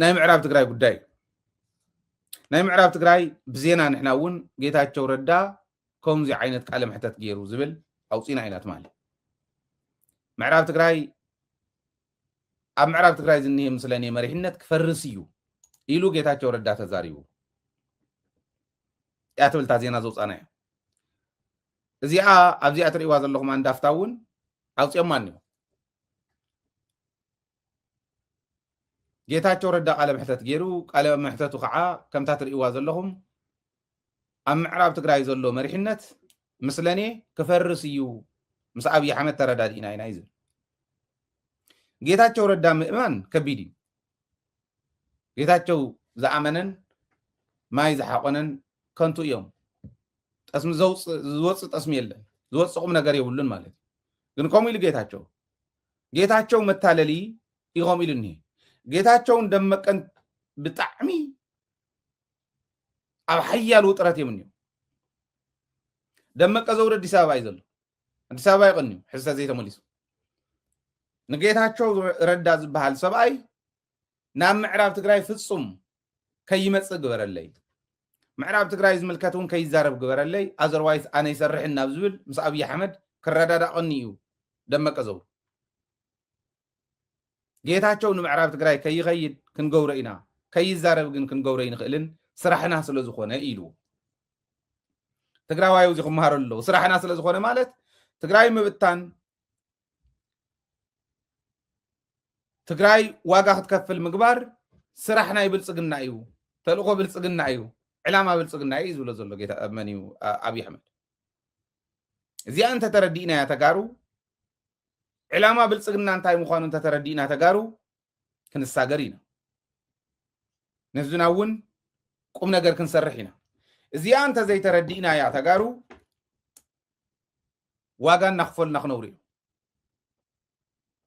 ናይ ምዕራብ ትግራይ ጉዳይ ናይ ምዕራብ ትግራይ ብዜና ንሕና እውን ጌታቸው ረዳ ከምዚ ዓይነት ቃለ መሕተት ገይሩ ዝብል ኣውፂና ኢና ትማሊ ምዕራብ ትግራይ ኣብ ምዕራብ ትግራይ ዝኒሄ ምስለኔ መሪሕነት ክፈርስ እዩ ኢሉ ጌታቸው ረዳ ተዛሪቡ እያ ትብልታ ዜና ዘውፃና እያ እዚኣ ኣብዚኣ ትሪእዋ ዘለኹም አንዳፍታ እውን ኣውፅኦማ እኒሁ ጌታቸው ረዳ ቃለ መሕተት ገይሩ ቃለ መሕተቱ ከዓ ከምታ ትሪእዋ ዘለኹም ኣብ ምዕራብ ትግራይ ዘሎ መሪሕነት ምስለኔ ክፈርስ እዩ ምስ ኣብይ ኣሕመድ ተረዳዲእና ኢና እዩ ጌታቸው ረዳ ምእማን ከቢድ እዩ ጌታቸው ዝኣመነን ማይ ዝሓቆነን ከንቱ እዮም ጠስሚ ዝወፅእ ጠስሚ የለን ዝወፅእ ቁም ነገር የብሉን ማለት እዩ ግን ከምኡ ኢሉ ጌታቸው መታለሊ ኢኸም ኢሉ እኒሄ ጌታቸውን ደመቀን ብጣዕሚ ኣብ ሓያል ውጥረት እዮም እኒሁ ደመቀ ዘውረ ኣዲስ ኣበባ እዩ ዘሎ ኣዲስ ኣበባ ይቐንዩ ሕዝተ ዘይተመሊሱ ንጌታቸው ረዳ ዝበሃል ሰብኣይ ናብ ምዕራብ ትግራይ ፍጹም ከይመፅእ ግበረለይ ምዕራብ ትግራይ ዝምልከት እውን ከይዛረብ ግበረለይ ኣዘርዋይስ ኣነ ይሰርሕን ናብ ዝብል ምስ ኣብይ ኣሕመድ ክረዳዳቐኒ እዩ ደመቀ ዘውሩ ጌታቸው ንምዕራብ ትግራይ ከይኸይድ ክንገብሮ ኢና ከይዛረብ ግን ክንገብሮ ይንኽእልን ስራሕና ስለ ዝኾነ ኢሉ ትግራዋይ እዚ ክመሃሮ ኣለዎ ስራሕና ስለ ዝኾነ ማለት ትግራይ ምብታን ትግራይ ዋጋ ክትከፍል ምግባር ስራሕ ናይ ብልፅግና እዩ ተልእኮ ብልፅግና እዩ ዕላማ ብልፅግና እዩ ዝብሎ ዘሎ ጌታ መን እዩ ኣብይ ኣሕመድ እዚኣ እንተ ተረዲእና ያ ተጋሩ ዕላማ ብልፅግና እንታይ ምዃኑ እንተ ተረዲእና ተጋሩ ክንሳገር ኢና ነፍስና እውን ቁም ነገር ክንሰርሕ ኢና እዚኣ እንተ ዘይተረዲእና ያ ተጋሩ ዋጋ እናኽፈልና ክነብሩ እዩ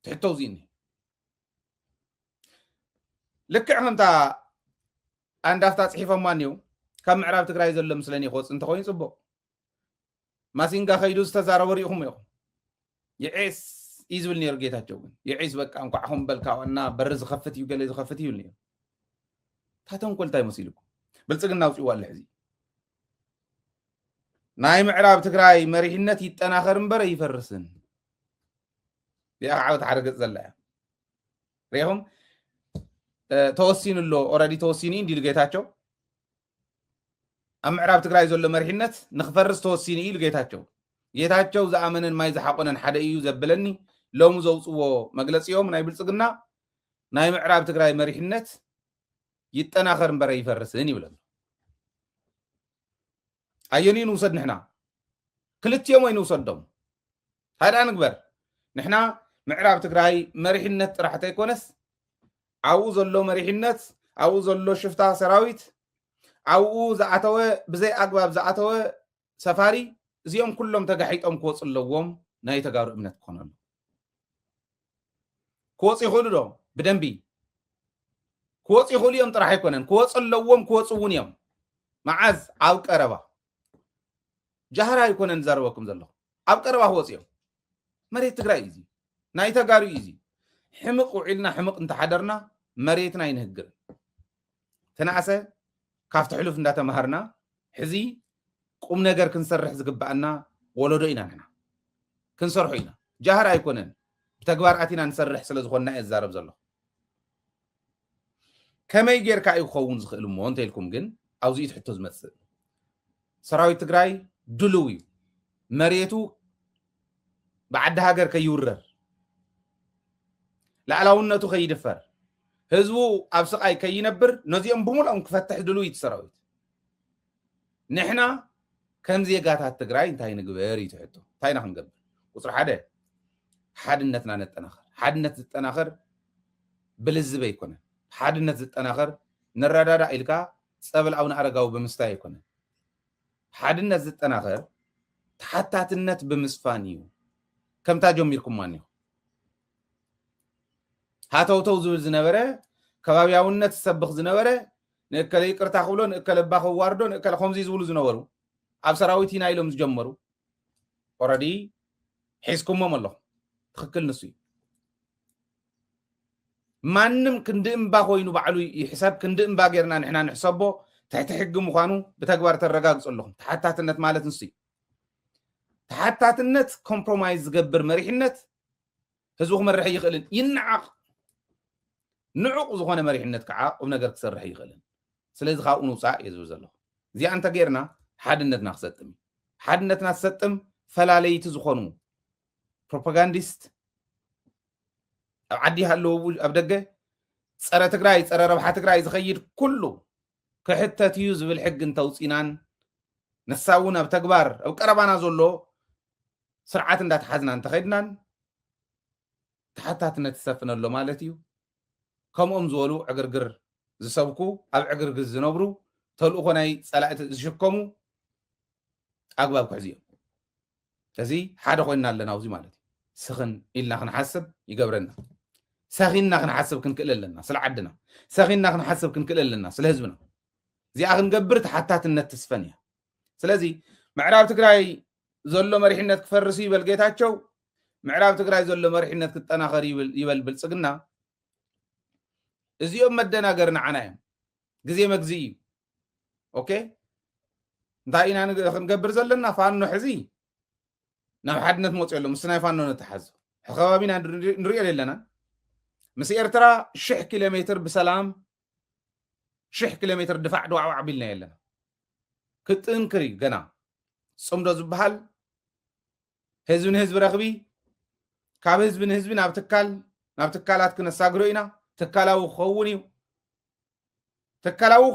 ትሕተው እዚእኒ ልክዕ ከምታ አንዳፍታ ፅሒፎማ እኒው ካብ ምዕራብ ትግራይ ዘሎ ምስለኒ ክወፅእ እንተኮይኑ ፅቡቅ ማሲንጋ ከይዱ ዝተዛረበ ሪኢኹም ኢኹም ይዕስ እዩ ዝብል ነይሩ ጌታቸው ግን ይዕስ በቃ እንኳዕኹም በልካ ዋና በሪ ዝኸፍት እዩ ገለ ዝኸፍት እዩ ነይሩ ታተንኮል እንታይ መሲልኩም ብልፅግና ውፅእዋ ኣሎ ሕዚ ናይ ምዕራብ ትግራይ መሪሕነት ይጠናኸር እምበር ይፈርስን ያ ዓወት ሓረገፅ ዘላ እያ ሪኢኹም ተወሲኑ ኣሎ ኦልሬዲ ተወሲኑ እንዲሉ ጌታቸው ኣብ ምዕራብ ትግራይ ዘሎ መሪሕነት ንኽፈርስ ተወሲኑ ኢሉ ጌታቸው ዝኣመነን ማይ ዝሓቆነን ሓደ እዩ ዘብለኒ ሎሙ ዘውፅዎ መግለፂኦም ናይ ብልፅግና ናይ ምዕራብ ትግራይ መሪሕነት ይጠናኸር እምበር ይፈርስን ይብለ ኣየንኡ ንውሰድ ንሕና ክልቲኦም ወይ ንውሰዶም ሃዳ ንግበር ንሕና ምዕራብ ትግራይ መሪሕነት ጥራሕ ኣይኮነስ ኣብኡ ዘሎ መሪሕነት ኣብኡ ዘሎ ሽፍታ ሰራዊት ኣብኡ ዝኣተወ ብዘይ ኣግባብ ዝኣተወ ሰፋሪ እዚኦም ኩሎም ተጋሒጦም ክወፁ ኣለዎም ናይ ተጋሩ እምነት ክኾነሉ ክወፁ ይኽእሉ ዶ ብደንቢ ክወፁ ይኽእሉ እዮም ጥራሕ ኣይኮነን ክወፁ ኣለዎም ክወፁ እውን እዮም መዓዝ ኣብ ቀረባ ጃህራ ኣይኮነን ዝዛረበኩም ዘለኹ ኣብ ቀረባ ክወፁ እዮም መሬት ትግራይ እዩ ናይ ተጋሩ እዩ ሕምቅ ውዒልና ሕምቅ እንተሓደርና መሬትና ይንህግር ተናእሰ ካብቲ ሕሉፍ እንዳተማሃርና ሕዚ ቁም ነገር ክንሰርሕ ዝግባአና ወለዶ ኢና ንሕና ክንሰርሖ ኢና ጃህር ኣይኮነን ብተግባር ኣቲና ንሰርሕ ስለ ዝኾንና እየ ዝዛረብ ዘለኹ ከመይ ጌርካ እዩ ክኸውን ዝኽእል እሞ እንተኢልኩም ግን ኣብዚኡ ትሕቶ ዝመፅእ ሰራዊት ትግራይ ድልው እዩ መሬቱ ብዓዲ ሃገር ከይውረር ላዕላውነቱ ከይድፈር ህዝቡ ኣብ ስቃይ ከይነብር ነዚኦም ብሙሉኦም ክፈትሕ ድልው እዩ ሰራዊት ንሕና ከም ዜጋታት ትግራይ እንታይ ንግበር እዩ ትሕቶ እንታይ ኢና ክንገብር ቁፅሪ ሓደ ሓድነትና ነጠናኸር ሓድነት ዝጠናኸር ብልዝበ ኣይኮነን ሓድነት ዝጠናኸር ንረዳዳ ኢልካ ፀበል ኣቡነ ኣረጋዊ ብምስታይ ኣይኮነን ሓድነት ዝጠናኸር ተሓታትነት ብምስፋን እዩ ከምታ ጀሚርኩም ማንዩ ሃተውተው ዝብል ዝነበረ ከባቢያውነት ዝሰብኽ ዝነበረ ንእከለ ይቅርታ ክብሎ ንእከለ ባ ክዋርዶ ንእከለ ከምዚ ዝብሉ ዝነበሩ ኣብ ሰራዊት ኢና ኢሎም ዝጀመሩ ኦልሬዲ ሒዝኩሞም ኣለኹ ትክክል ንሱ እዩ ማንም ክንዲ እምባ ኮይኑ ባዕሉ ይሕሰብ ክንዲ እምባ ጌርና ንሕና ንሕሰቦ تحت حق مخانو بتكبر ترجاق صلهم تحتات النت مالت نسي تحتات النت كومبرومايز جبر مريح النت هزوخ مريح يخلن ينعق نعق زخونه مريح النت كعاق ونقدر تسرح يخلن سلازي خاونو صاع يزوز الله زي انت غيرنا حد النت نخستم حد النت نخستم فلا ليت زخونو بروباغانديست عدي هالو ابدقه صره تግራይ صره ربحه تግራይ زخيد كله كحتة يوز بالحق انت وصينان نساونا بتكبار او قربانا زولو سرعات اندات حزنا انت خيدنان تحتات نتسفن له مالتيو كم زولو عقرقر زسبكو اب عقرقر زنبرو تلقو خناي صلاة زشكمو اقباب كحزيو تزي حدا خوينا لنا وزي مالتي سخن إلنا خنحسب يقبرنا سخيننا خنحسب كنكل لنا سلعدنا سخيننا خنحسب كنكل لنا سلهزبنا زي اخن قبرت حتات النت تسفنيا سلازي معراب تግራይ ዘሎ መሪሕነት ክፈርስ ይበል ጌታቸው معراب تግራይ ዘሎ መሪሕነት ክጠናኸር ይበል ብልጽግና እዚኦም መደናገርና ዓናዮም ግዜ መግዚ ኦኬ እንታይ ኢና ክንገብር ዘለና ፋኖ ሕዚ ናብ ሓድነት መፅየሎ ምስ ናይ ፋኖ ነተሓዝ ከባቢና ንሪኦ ኣለና ምስ ኤርትራ 1000 ኪሎ ሜትር ብሰላም 1000 كيلو متر دفاع دواء عبيلنا يلنا كتنكري جنا صمدو زبحال هزبن هزب رغبي كاب هزبن هزبن نابتكالات كنا ساقروينا تكالاو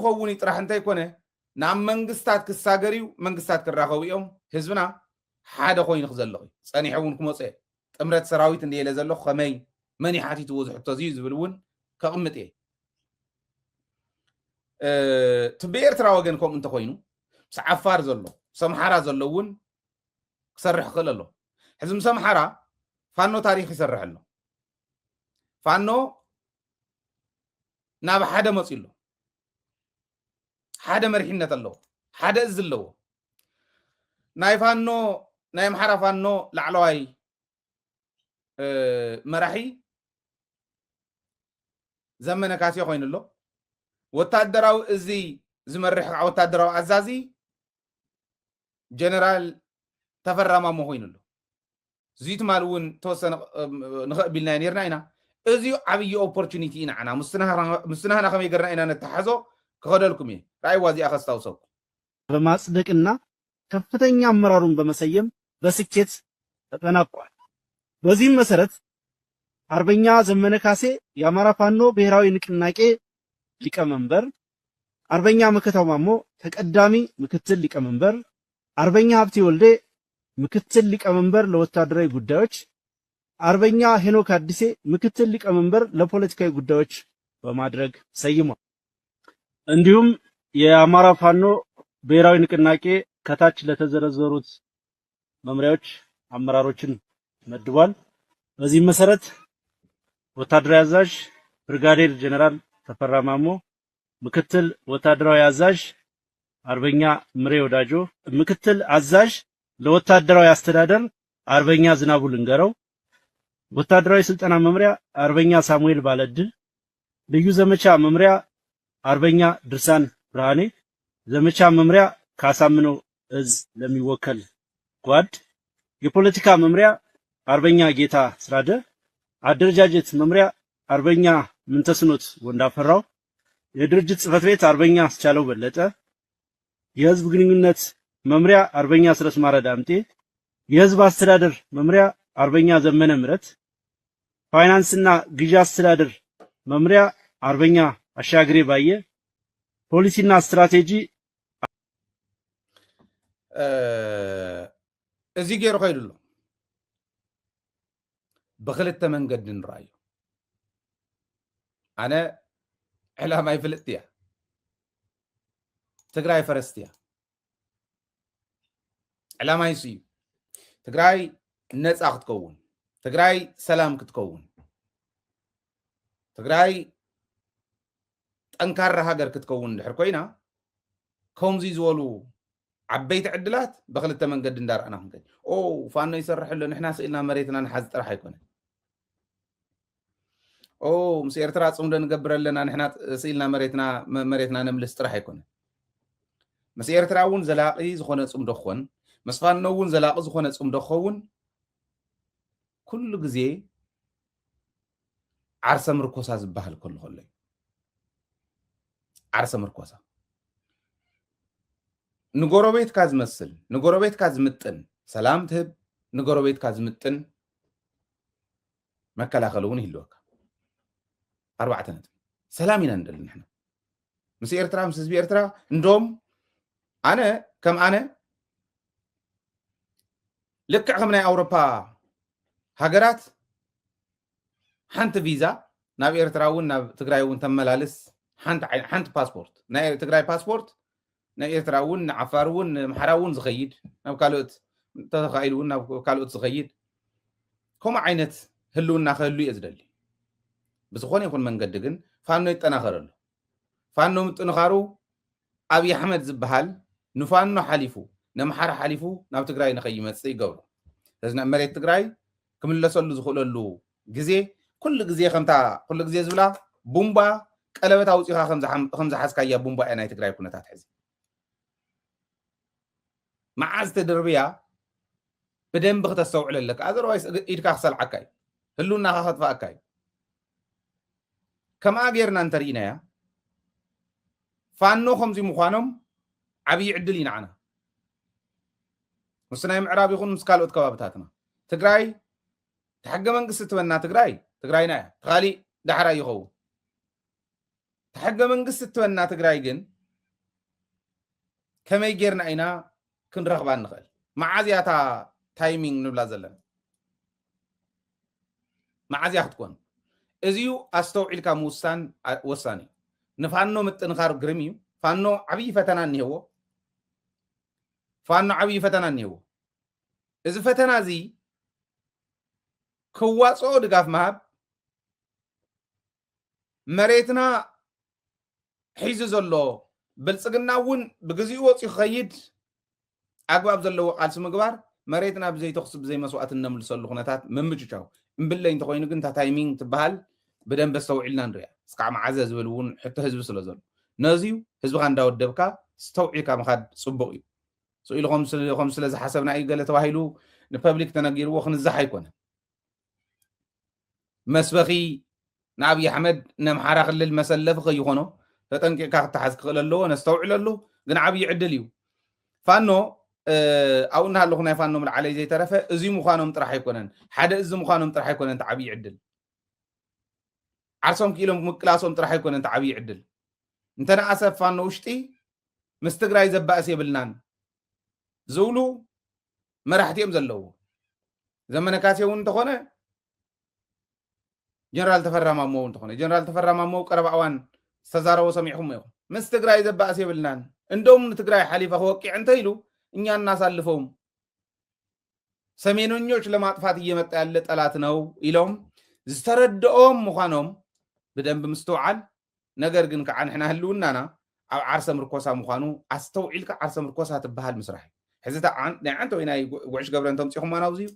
خووني تراح انتا يكونه نعم منقستات كساقريو منقستات كراخويهم هزبنا حادا خوين خزلغي ساني حوون كموصي تمرت سراويت اندي يلزلغ خمي مني حاتي توزح التزيز بالون كأمت ايه تبيرترا وجنكم انت خوينو بس عفار زلو سمحرا زلوون كسرح خللو حزم سمحرا فانو تاريخ يسرح له فانو ناب حدا مصيلو حدا مرحينة له حدا ازلو ناي فانو ناي محرا فانو لعلواي مرحي زمنا كاسي خوين له وتادراو ازي زمرح وتادراو عزازي جنرال تفرما مهوين له زيت مالون توسن نخبلنا نيرنا اينا ازي عبي اوبورتونيتي انا انا مستنها خمي يقرنا اينا نتحزو كخدلكم ايه راي وازي اخستاوسو በማጽደቅና ከፍተኛ አመራሩን በመሰየም በስኬት ተጠናቋል። በዚህም መሰረት አርበኛ ዘመነ ካሴ የአማራ ፋኖ ብሔራዊ ንቅናቄ ሊቀመንበር፣ አርበኛ መከታው ማሞ ተቀዳሚ ምክትል ሊቀመንበር፣ አርበኛ ሀብቴ ወልዴ ምክትል ሊቀመንበር ለወታደራዊ ጉዳዮች፣ አርበኛ ሄኖክ አዲሴ ምክትል ሊቀመንበር ለፖለቲካዊ ጉዳዮች በማድረግ ሰይሟል። እንዲሁም የአማራ ፋኖ ብሔራዊ ንቅናቄ ከታች ለተዘረዘሩት መምሪያዎች አመራሮችን መድቧል። በዚህ መሰረት ወታደራዊ አዛዥ ብርጋዴር ጀነራል ተፈራ ማሞ፣ ምክትል ወታደራዊ አዛዥ አርበኛ ምሬ ወዳጆ፣ ምክትል አዛዥ ለወታደራዊ አስተዳደር አርበኛ ዝናቡ ልንገረው፣ ወታደራዊ ስልጠና መምሪያ አርበኛ ሳሙኤል ባለድል፣ ልዩ ዘመቻ መምሪያ አርበኛ ድርሳን ብርሃኔ፣ ዘመቻ መምሪያ ካሳምነው እዝ ለሚወከል ጓድ፣ የፖለቲካ መምሪያ አርበኛ ጌታ ስራደ፣ አደረጃጀት መምሪያ አርበኛ ምንተስኖት ወንዳፈራው፣ የድርጅት ጽህፈት ቤት አርበኛ አስቻለው በለጠ፣ የህዝብ ግንኙነት መምሪያ አርበኛ ስረስ ማረዳምጤ፣ የህዝብ አስተዳደር መምሪያ አርበኛ ዘመነ ምረት፣ ፋይናንስና ግዢ አስተዳደር መምሪያ አርበኛ አሻግሬ ባየ፣ ፖሊሲና ስትራቴጂ እዚህ ገይሩ ኸይዱሎ بخلت መንገድ ንራዩ አነ ዕላማ ይፍልጥያ ትግራይ ፈረስትያ ዕላማ ይስዩ ትግራይ ነፃ ክትከውን ትግራይ ሰላም ክትከውን ትግራይ ጠንካራ ሃገር ክትከውን ድሕር ኮይና ከምዚ ዝበሉ ዓበይቲ ዕድላት በክልተ መንገድ እንዳርአና ክንከድ ፋኖ ይሰርሕ ኣሎ ንሕና ስኢልና መሬትና ንሓዝ ጥራሕ ኣይኮነን ምስ ኤርትራ ጽምዶ ንገብር ኣለና ንሕና ስኢልና መሬትና ነምልስ ጥራሕ ኣይኮነን ምስ ኤርትራ እውን ዘላቂ ዝኾነ ጽምዶ ክኾን ምስ ፋኖ እውን ዘላቂ ዝኾነ ጽምዶ ክኸውን ኩሉ ግዜ ዓርሰ ምርኮሳ ዝበሃል ከሎ እዩ ዓርሰ ምርኮሳ ንጎረቤትካ ዝመስል ንጎረቤትካ ዝምጥን ሰላም ትህብ ንጎረቤትካ ዝምጥን መከላኸሊ እውን ይህልወካ 4 ነጥብ ሰላም ኢና ንደሊ ንሕና ምስ ኤርትራ ምስ ህዝቢ ኤርትራ እንደም ኣነ ከም ኣነ ልክዕ ከም ናይ ኣውሮፓ ሃገራት ሓንቲ ቪዛ ናብ ኤርትራ እውን ናብ ትግራይ እውን ተመላልስ ሓንቲ ፓስፖርት ናይ ትግራይ ፓስፖርት ናይ ኤርትራ እውን ንዓፋር እውን ንምሓራ እውን ዝኸይድ ናብ ካልኦት ተተኻኢሉ እውን ናብ ካልኦት ዝኸይድ ከምኡ ዓይነት ህልውና ክህሉ እየ ዝደሊ ብዝኾነ ይኹን መንገዲ ግን ፋኖ ይጠናኸረሉ ፋኖ ምጥንኻሩ ኣብዪ ኣሕመድ ዝበሃል ንፋኖ ሓሊፉ ንምሓራ ሓሊፉ ናብ ትግራይ ንኸይመፅእ ይገብሮ ስለዚ ናብ መሬት ትግራይ ክምለሰሉ ዝኽእለሉ ግዜ ኩሉ ግዜ ከምታ ኩሉ ግዜ ዝብላ ቡምባ ቀለበት ኣውፂኻ ከም ዝሓዝካያ ቡምባ እያ ናይ ትግራይ ኩነታት ሕዚ መዓዝ ተድርብያ ብደንቢ ክተስተውዕል ኣለካ ኣዘርዋይስ ኢድካ ክሰልዓካ እዩ ህልውናኻ ከጥፋእካ እዩ ከምኣ ጌርና እንተርኢናያ ፋኖ ከምዚ ምዃኖም ዓብዪ ዕድል ይንዓና ምስ ናይ ምዕራብ ይኹን ምስ ካልኦት ከባብታትና ትግራይ ተሓገ መንግስቲ ትበና ትግራይና እያ ተኻሊእ ዳሕራ ይኸውን ተሓገ መንግስቲ ትበና ትግራይ ግን ከመይ ጌርና ኢና ክንረኽባ ንኽእል መዓዝያ እታ ታይሚንግ ንብላ ዘለና መዓዝያ ክትኮን እዚዩ ኣስተውዒልካ ምውሳን ወሳኒ ንፋኖ ምጥንኻር ግርም እዩ ፋኖ ዓብዪ ፈተና እኒሄዎ እዚ ፈተና እዚ ክዋፅኦ ድጋፍ መሃብ መሬትና ሒዙ ዘሎ ብልፅግና እውን ብግዚኡ ወፂኡ ክኸይድ ኣግባብ ዘለዎ ቃልሲ ምግባር መሬትና ብዘይ ተኽሲ ብዘይ መስዋዕት እነምልሰሉ ኩነታት ምምጭቻው እምብለይ እንተኮይኑ ግን እታ ታይሚንግ ትበሃል ብደንብ ኣስተውዒልና ንሪያ እስካዕ መዓዘ ዝብል እውን ሕቶ ህዝቢ ስለ ዘሎ ነዚዩ ህዝብካ እንዳወደብካ ዝተውዒልካ ምኻድ ፅቡቅ እዩ ስኢሉ ከም ስለ ዝሓሰብና እዩ ገለ ተባሂሉ ንፐብሊክ ተነጊርዎ ክንዛሕ ኣይኮነን መስበኺ ንኣብዪ ኣሕመድ ነምሓራ ክልል መሰለፊ ከይኾኖ ተጠንቂቕካ ክትሓዝ ክኽእል ኣለዎ ነስተውዕለሉ ግን ዓብዪ ዕድል እዩ ፋኖ ኣብኡ እናሃለኹ ናይ ፋኖ ምልዓለይ ዘይተረፈ እዚ ምዃኖም ጥራሕ ኣይኮነን ሓደ እዚ ምዃኖም ጥራሕ ኣይኮነን ዓብዪ ዕድል ዓርሶም ክኢሎም ምቅላሶም ጥራሕ ኣይኮነን ዓብዪ ዕድል እንተነኣሰ ፋኖ ውሽጢ ምስ ትግራይ ዘባእስ የብልናን ዝብሉ መራሕቲኦም ዘለዎ ዘመነ ካሴ እውን እንተኾነ ጀነራል ተፈራ ማሞ እውን እንተኾነ ጀነራል ተፈራ ማሞ ቀረባ እዋን ዝተዛረቦ ሰሚዕኹም ኢኹም ምስ ትግራይ ዘባእስ የብልናን እንደውም ንትግራይ ሓሊፈ ክወቂዕ እንተኢሉ እኛ እናሳልፈውም ሰሜነኞች ለማጥፋት እየመጣ ያለ ጠላት ነው ኢሎም ዝተረድኦም ምዃኖም ብደንብ ምስተውዓል ነገር ግን ከዓ ንሕና ህልውናና ኣብ ዓርሰ ምርኮሳ ምዃኑ ኣስተውዒልካ ዓርሰ ምርኮሳ ትበሃል ምስራሕ ሕዚ ናይ ዓንተ ወይ ናይ ጉዕሽ ገብረን ተምፂኹም ናብዚዩ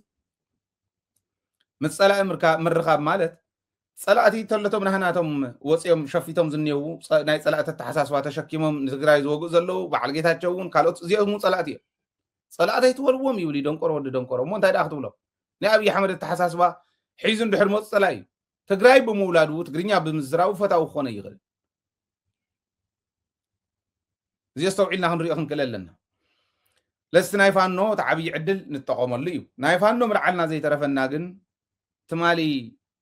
ምስ ፀላኢ ምርኻብ ማለት ፀላእቲ ተለቶም ናህናቶም ወፂኦም ሸፊቶም ዝኔው ናይ ፀላእቲ ተሓሳስባ ተሸኪሞም ንትግራይ ዝወግኡ ዘለዉ በዓል ጌታቸው እውን ካልኦት እዚኦም ፀላእቲ እዮም ፀላእተይ ትበልዎም ይብል ደንቆሮ ወዲ ደንቆሮ እሞ እንታይ ዳ ክትብሎም ናይ ኣብዪ ኣሕመድ ተሓሳስባ ሒዙ እንድሕር መፁ ፀላኢ እዩ ትግራይ ብምውላዱ ትግርኛ ብምዝራቡ ፈታዊ ክኾነ ይኽእል እዚ ኣስተውዒልና ክንሪኦ ክንክእል ኣለና ለስቲ ናይ ፋኖ እቲ ዓብዪ ዕድል ንጠቐመሉ እዩ ናይ ፋኖ ምልዓልና ዘይተረፈና ግን ትማሊ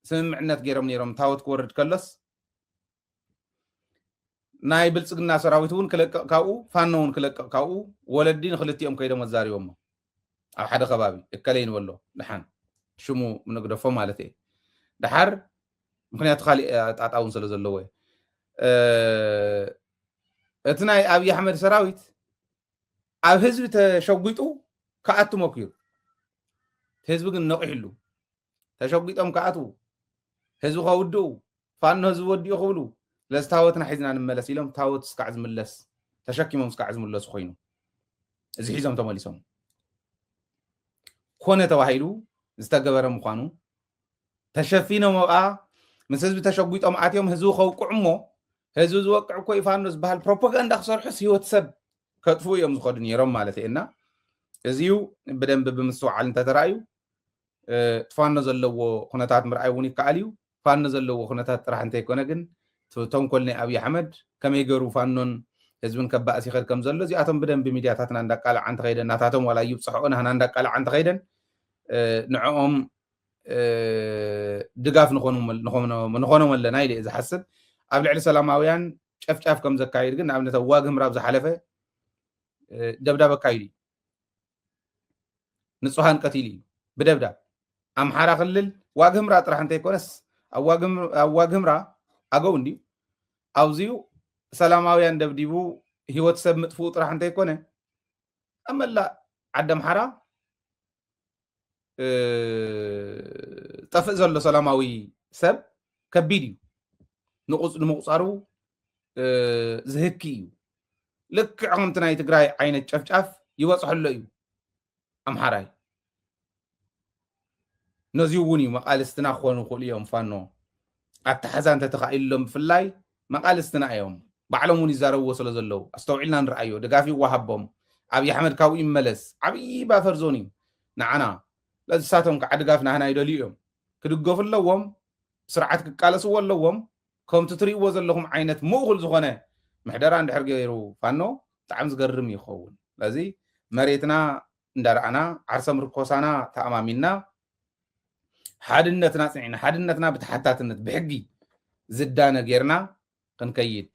ስምምዕነት ገይሮም ነይሮም ታወት ክወርድ ከሎስ ናይ ብልፅግና ሰራዊት እውን ክለቅቕ ካብኡ ፋኖ እውን ክለቅቕ ካብኡ ወለዲ ንክልቲኦም ከይዶም ኣዛሪቦም ኣብ ሓደ ከባቢ እከለ ይንበሎ ድሓን ሽሙ ንግደፎ ማለት እየ ድሓር ምክንያቱ ካሊእ ጣጣ እውን ስለ ዘለዎ እቲ ናይ ኣብዪ ኣሕመድ ሰራዊት ኣብ ህዝቢ ተሸጒጡ ከኣቱ መኪሩ ህዝቢ ግን ነቂሕሉ ተሸጒጦም ከኣቱ ህዝቢ ከውድኡ ፋኖ ህዝቢ ወዲኡ ክብሉ ስለዚ ታወትና ሒዝና ንመለስ ኢሎም ታወት እስካዕ ዝምለስ ተሸኪሞም እስካዕ ዝምለሱ ኮይኑ እዚ ሒዞም ተመሊሶም ኮነ ተባሂሉ ዝተገበረ ምዃኑ ተሸፊኖም ኣብኣ ምስ ህዝቢ ተሸጉጦም ኣትዮም ህዝቢ ከውቅዑ እሞ ህዝቢ ዝወቅዕ ኮ ፋኖ ዝበሃል ፕሮፓጋንዳ ክሰርሑስ ሂወት ሰብ ከጥፉ እዮም ዝኸዱ ነይሮም ማለት እየና እዚዩ ብደንብ ብምስዋዓል እንተተራእዩ ፋኖ ዘለዎ ኩነታት ምርኣይ እውን ይከኣል እዩ ፋኖ ዘለዎ ኩነታት ጥራሕ እንተይኮነ ግን ተንኮል ናይ ኣብይ ኣሕመድ ከመይ ገይሩ ፋኖን ህዝብን ከባእሲ ይኸድ ከም ዘሎ እዚኣቶም ብደንብ ሚድያታትና እንዳቃልዓ እንተኸይደን እናታቶም ዋላ ይብፅሕኦ ንህና እንዳቃልዓ እንተኸይደን ንዕኦም ድጋፍ ንኾኖም ኣለና ኢለ እየ ዝሓስብ ኣብ ልዕሊ ሰላማውያን ጨፍጫፍ ከም ዘካይድ ግን ንኣብነት ኣብ ዋግ ምራብ ዝሓለፈ ደብዳብ ኣካይዱ እዩ ንጹሃን ቀቲሉ እዩ ብደብዳብ ኣምሓራ ክልል ዋግ ምራ ጥራሕ እንተይኮነስ ኣብ ዋግ ምራ ኣገው እንድዩ ኣብዚዩ ሰላማውያን ደብዲቡ ሂወት ሰብ ምጥፍኡ ጥራሕ እንተይኮነ ኣብ መላእ ዓዲ ኣምሓራ ጠፍእ ዘሎ ሰላማዊ ሰብ ከቢድ እዩ ንምቁፃሩ ዝህኪ እዩ ልክዕ ከምቲ ናይ ትግራይ ዓይነት ጨፍጫፍ ይበፅሐሎ እዩ ኣምሓራይ ነዚሁ እውን እዩ መቃልስትና ክኾኑ ይኽእሉ እዮም ፋኖ ኣተሓዛ እንተተኻኢሎም ብፍላይ መቃልስትና እዮም ባዕሎም እውን ይዛረብዎ ስለ ዘለዉ ኣስተውዒልና ንርኣዮ ድጋፍ ይወሃቦም ኣብይ ኣሕመድ ካብኡ ይመለስ ዓብዪ ባፈር ዞን እዩ ንዓና ለዝሳቶም ከዓ ድጋፍ ናህና ይደልዩ እዮም ክድገፉ ኣለዎም ስርዓት ክቃለስዎ ኣለዎም ከምቲ ትርእይዎ ዘለኹም ዓይነት ምእኹል ዝኾነ ምሕደራ እንድሕር ገይሩ ፋኖ ብጣዕሚ ዝገርም ይኸውን ስለዚ መሬትና እንዳረኣና ዓርሰ ምርኮሳና ተኣማሚና ሓድነትና ፅኒዕና ሓድነትና ብተሓታትነት ብሕጊ ዝዳነ ጌርና ክንከይድ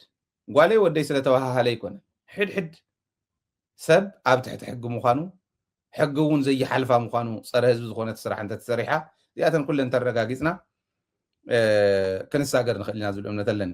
ጓለይ ወደይ ስለተዋሃሃለ ይኮነ ሕድሕድ ሰብ ኣብ ትሕቲ ሕጊ ምዃኑ ሕጊ እውን ዘይሓልፋ ምዃኑ ፀረ ህዝቢ ዝኾነት ስራሕ እንተተሰሪሓ እዚኣተን ኩለን ተረጋጊፅና ክንሳገር ንኽእል ኢና ዝብል እምነት ኣለኒ